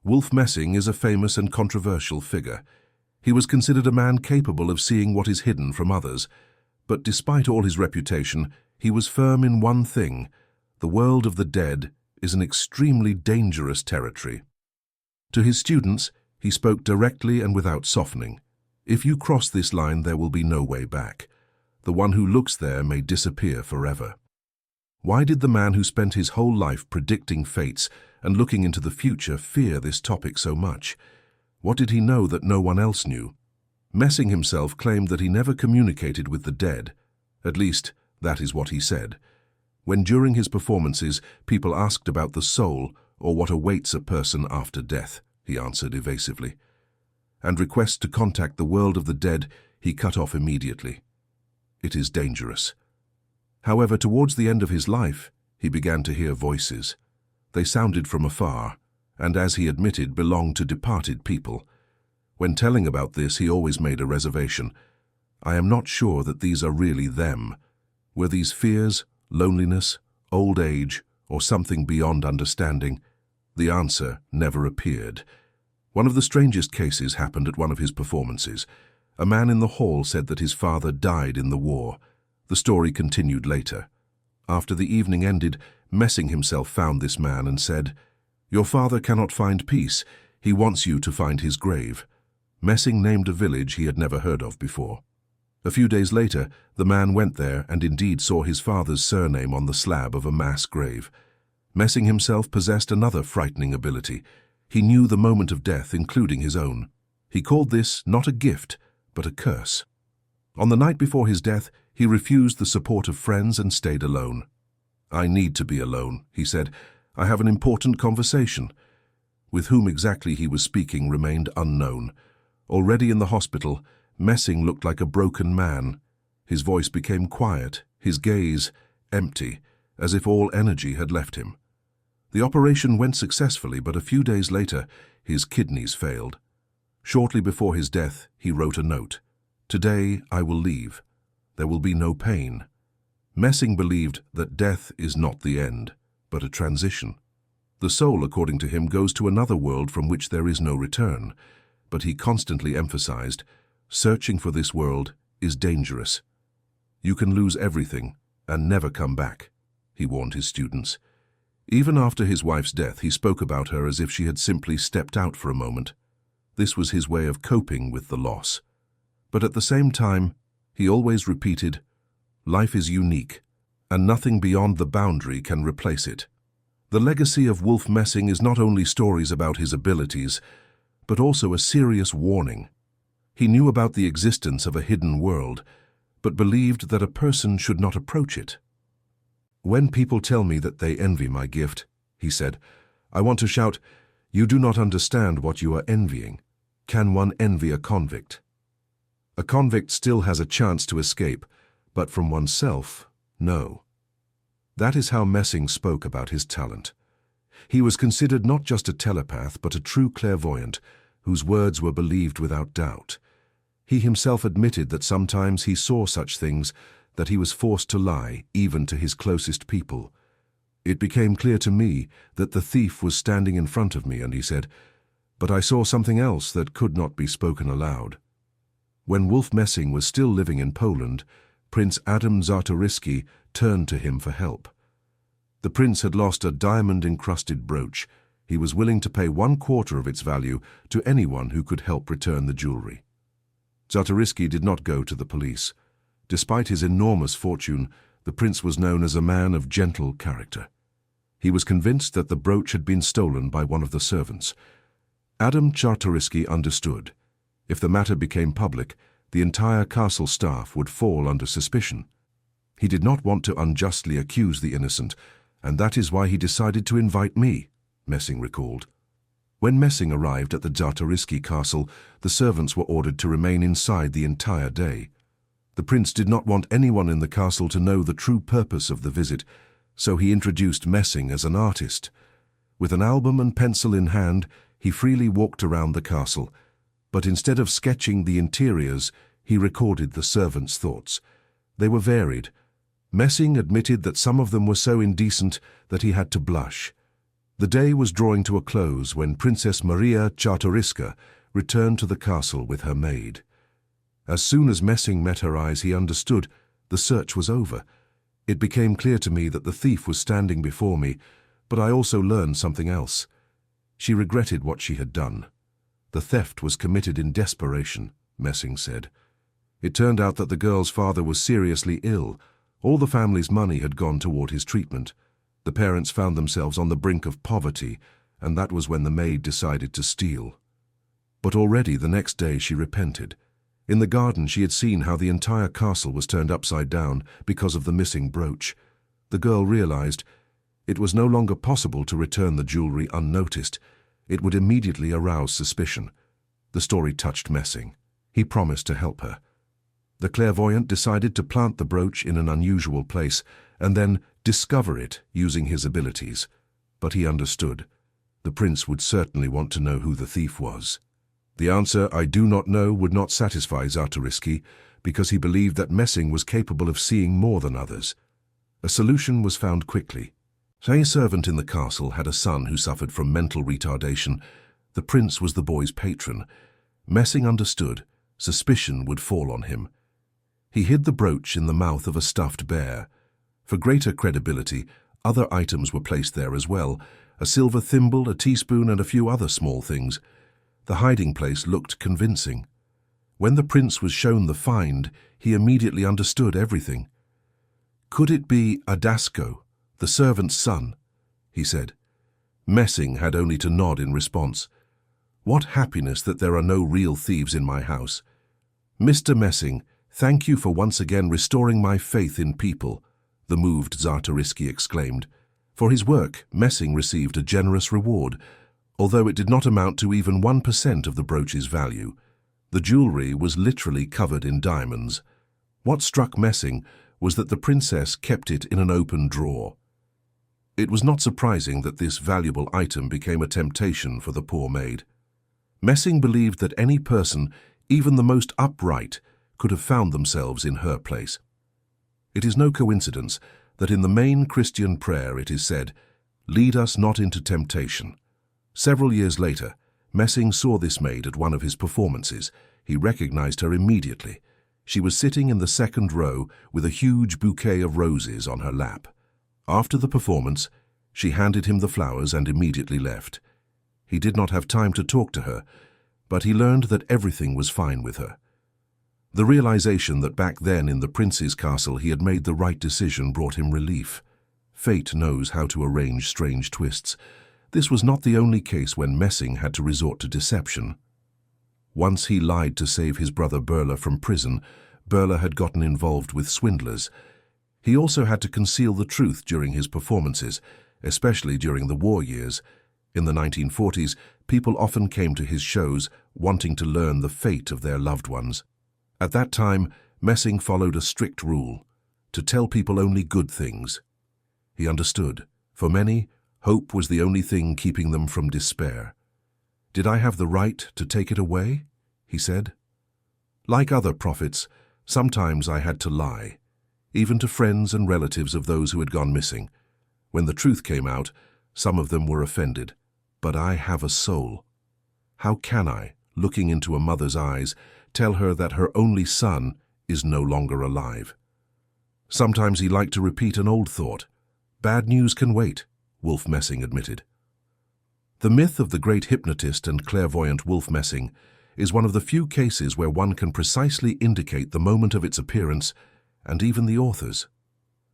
Wolf Messing is a famous and controversial figure. He was considered a man capable of seeing what is hidden from others, but despite all his reputation, he was firm in one thing: the world of the dead is an extremely dangerous territory. To his students, he spoke directly and without softening. If you cross this line, there will be no way back. The one who looks there may disappear forever. Why did the man who spent his whole life predicting fates and looking into the future fear this topic so much? What did he know that no one else knew? Messing himself claimed that he never communicated with the dead. At least, that is what he said. When during his performances people asked about the soul or what awaits a person after death, he answered evasively. And requests to contact the world of the dead he cut off immediately. It is dangerous. However, towards the end of his life, he began to hear voices. They sounded from afar, and as he admitted, belonged to departed people. When telling about this, he always made a reservation. I am not sure that these are really them. Were these fears, loneliness, old age, or something beyond understanding? The answer never appeared. One of the strangest cases happened at one of his performances. A man in the hall said that his father died in the war. The story continued later. After the evening ended, Messing himself found this man and said, "Your father cannot find peace. He wants you to find his grave." Messing named a village he had never heard of before. A few days later, the man went there and indeed saw his father's surname on the slab of a mass grave. Messing himself possessed another frightening ability. He knew the moment of death, including his own. He called this not a gift, but a curse. On the night before his death, he refused the support of friends and stayed alone. "I need to be alone," he said. "I have an important conversation." With whom exactly he was speaking remained unknown. Already in the hospital, Messing looked like a broken man. His voice became quiet, his gaze empty, as if all energy had left him. The operation went successfully, but a few days later, his kidneys failed. Shortly before his death, he wrote a note. "Today I will leave. There will be no pain." Messing believed that death is not the end, but a transition. The soul, according to him, goes to another world from which there is no return. But he constantly emphasized, searching for this world is dangerous. You can lose everything and never come back, he warned his students. Even after his wife's death, he spoke about her as if she had simply stepped out for a moment. This was his way of coping with the loss. But at the same time, he always repeated, life is unique, and nothing beyond the boundary can replace it. The legacy of Wolf Messing is not only stories about his abilities, but also a serious warning. He knew about the existence of a hidden world, but believed that a person should not approach it. "When people tell me that they envy my gift," he said, "I want to shout, you do not understand what you are envying. Can one envy a convict? A convict still has a chance to escape, but from oneself, no." That is how Messing spoke about his talent. He was considered not just a telepath, but a true clairvoyant, whose words were believed without doubt. He himself admitted that sometimes he saw such things that he was forced to lie, even to his closest people. "It became clear to me that the thief was standing in front of me," and he said, "but I saw something else that could not be spoken aloud." When Wolf Messing was still living in Poland, Prince Adam Czartoryski turned to him for help. The prince had lost a diamond-encrusted brooch. He was willing to pay 1/4 of its value to anyone who could help return the jewelry. Czartoryski did not go to the police. Despite his enormous fortune, the prince was known as a man of gentle character. He was convinced that the brooch had been stolen by one of the servants. Adam Czartoryski understood. If the matter became public, the entire castle staff would fall under suspicion. He did not want to unjustly accuse the innocent, and that is why he decided to invite me, Messing recalled. When Messing arrived at the Czartoryski castle, the servants were ordered to remain inside the entire day. The prince did not want anyone in the castle to know the true purpose of the visit, so he introduced Messing as an artist. With an album and pencil in hand, he freely walked around the castle, but instead of sketching the interiors, he recorded the servants' thoughts. They were varied. Messing admitted that some of them were so indecent that he had to blush. The day was drawing to a close when Princess Maria Czartoryska returned to the castle with her maid. As soon as Messing met her eyes, he understood the search was over. It became clear to me that the thief was standing before me, but I also learned something else. She regretted what she had done. The theft was committed in desperation, Messing said. It turned out that the girl's father was seriously ill. All the family's money had gone toward his treatment. The parents found themselves on the brink of poverty, and that was when the maid decided to steal. But already the next day she repented. In the garden she had seen how the entire castle was turned upside down because of the missing brooch. The girl realized it was no longer possible to return the jewelry unnoticed. It would immediately arouse suspicion. The story touched Messing. He promised to help her. The clairvoyant decided to plant the brooch in an unusual place and then discover it using his abilities. But he understood. The prince would certainly want to know who the thief was. The answer, "I do not know," would not satisfy Czartoryski because he believed that Messing was capable of seeing more than others. A solution was found quickly. A servant in the castle had a son who suffered from mental retardation. The prince was the boy's patron. Messing understood. Suspicion would fall on him. He hid the brooch in the mouth of a stuffed bear. For greater credibility, other items were placed there as well, a silver thimble, a teaspoon, and a few other small things. The hiding place looked convincing. When the prince was shown the find, he immediately understood everything. "Could it be Adasco, the servant's son?" he said. Messing had only to nod in response. "What happiness that there are no real thieves in my house. Mr. Messing, thank you for once again restoring my faith in people," the moved Czartoryski exclaimed. For his work, Messing received a generous reward, although it did not amount to even 1% of the brooch's value. The jewelry was literally covered in diamonds. What struck Messing was that the princess kept it in an open drawer. It was not surprising that this valuable item became a temptation for the poor maid. Messing believed that any person, even the most upright, could have found themselves in her place. It is no coincidence that in the main Christian prayer it is said, "Lead us not into temptation." Several years later, Messing saw this maid at one of his performances. He recognized her immediately. She was sitting in the second row with a huge bouquet of roses on her lap. After the performance, she handed him the flowers and immediately left. He did not have time to talk to her, but he learned that everything was fine with her. The realization that back then in the prince's castle he had made the right decision brought him relief. Fate knows how to arrange strange twists. This was not the only case when Messing had to resort to deception. Once he lied to save his brother Berla from prison. Berla had gotten involved with swindlers. He also had to conceal the truth during his performances, especially during the war years. In the 1940s, people often came to his shows wanting to learn the fate of their loved ones. At that time, Messing followed a strict rule: to tell people only good things. He understood. For many, hope was the only thing keeping them from despair. "Did I have the right to take it away?" he said. Like other prophets, sometimes I had to lie, even to friends and relatives of those who had gone missing. When the truth came out, some of them were offended. But I have a soul. How can I, looking into a mother's eyes, tell her that her only son is no longer alive? Sometimes he liked to repeat an old thought. "Bad news can wait," Wolf Messing admitted. The myth of the great hypnotist and clairvoyant Wolf Messing is one of the few cases where one can precisely indicate the moment of its appearance and even the authors.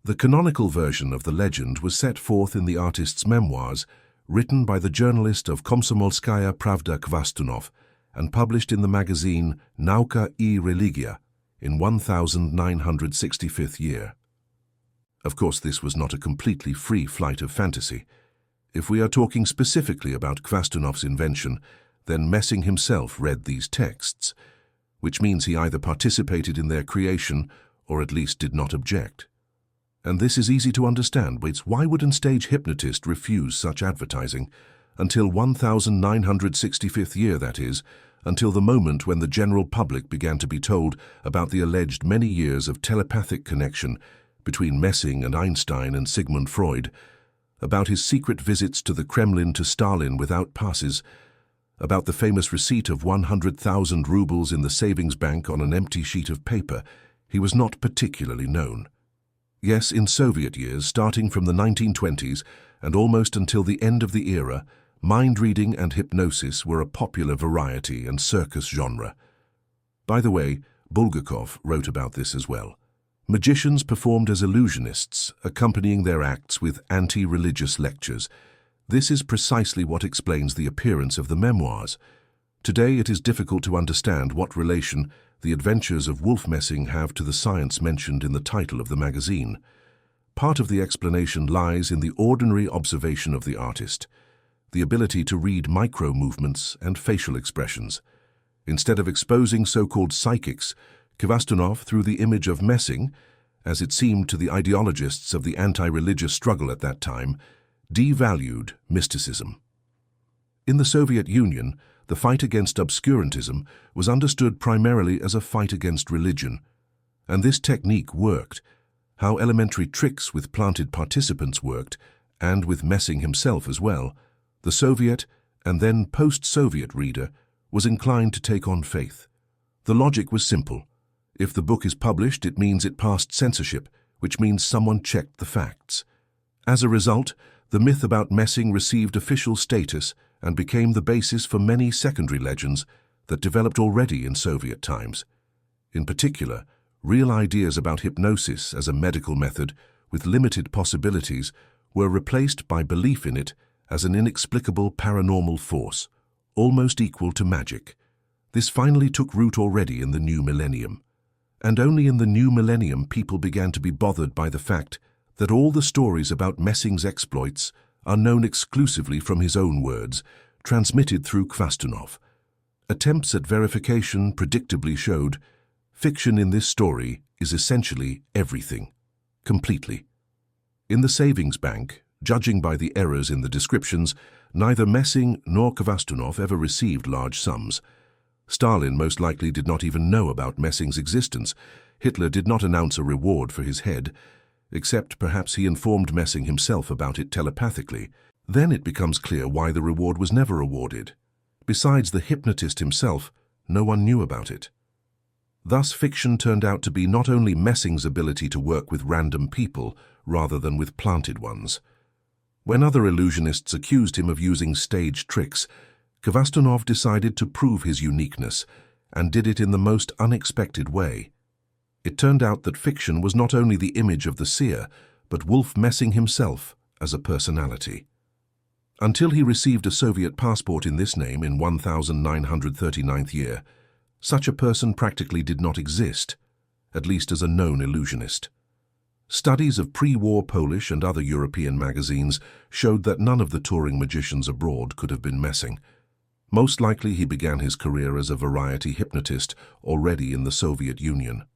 The canonical version of the legend was set forth in the artist's memoirs, written by the journalist of Komsomolskaya Pravda Kvastunov and published in the magazine Nauka I Religia in 1965 year. Of course, this was not a completely free flight of fantasy. If we are talking specifically about Kvastunov's invention, then Messing himself read these texts, which means he either participated in their creation or at least did not object. And this is easy to understand, but why would a stage hypnotist refuse such advertising? Until 1965 year, that is, until the moment when the general public began to be told about the alleged many years of telepathic connection between Messing and Einstein and Sigmund Freud. about his secret visits to the Kremlin to Stalin without passes, about the famous receipt of 100,000 rubles in the savings bank on an empty sheet of paper, he was not particularly known. Yes, in Soviet years, starting from the 1920s and almost until the end of the era, mind reading and hypnosis were a popular variety and circus genre. By the way, Bulgakov wrote about this as well. Magicians performed as illusionists, accompanying their acts with anti-religious lectures. This is precisely what explains the appearance of the memoirs. Today it is difficult to understand what relation the adventures of Wolf Messing have to the science mentioned in the title of the magazine. Part of the explanation lies in the ordinary observation of the artist, the ability to read micro-movements and facial expressions. Instead of exposing so-called psychics, Kvastunov, through the image of Messing, as it seemed to the ideologists of the anti-religious struggle at that time, devalued mysticism. In the Soviet Union, the fight against obscurantism was understood primarily as a fight against religion, and this technique worked. How elementary tricks with planted participants worked, and with Messing himself as well, the Soviet and then post-Soviet reader was inclined to take on faith. The logic was simple. If the book is published, it means it passed censorship, which means someone checked the facts. As a result, the myth about Messing received official status and became the basis for many secondary legends that developed already in Soviet times. In particular, real ideas about hypnosis as a medical method with limited possibilities were replaced by belief in it as an inexplicable paranormal force, almost equal to magic. This finally took root already in the new millennium. And only in the new millennium people began to be bothered by the fact that all the stories about Messing's exploits are known exclusively from his own words, transmitted through Kvastunov. Attempts at verification predictably showed fiction in this story is essentially everything, completely. In the savings bank, judging by the errors in the descriptions, neither Messing nor Kvastunov ever received large sums. Stalin most likely did not even know about Messing's existence. Hitler did not announce a reward for his head, except perhaps he informed Messing himself about it telepathically. Then it becomes clear why the reward was never awarded. Besides the hypnotist himself, no one knew about it. Thus, fiction turned out to be not only Messing's ability to work with random people rather than with planted ones. When other illusionists accused him of using stage tricks, Kvastunov decided to prove his uniqueness and did it in the most unexpected way. It turned out that fiction was not only the image of the seer, but Wolf Messing himself as a personality. Until he received a Soviet passport in this name in 1939th year, such a person practically did not exist, at least as a known illusionist. Studies of pre-war Polish and other European magazines showed that none of the touring magicians abroad could have been Messing. Most likely he began his career as a variety hypnotist already in the Soviet Union.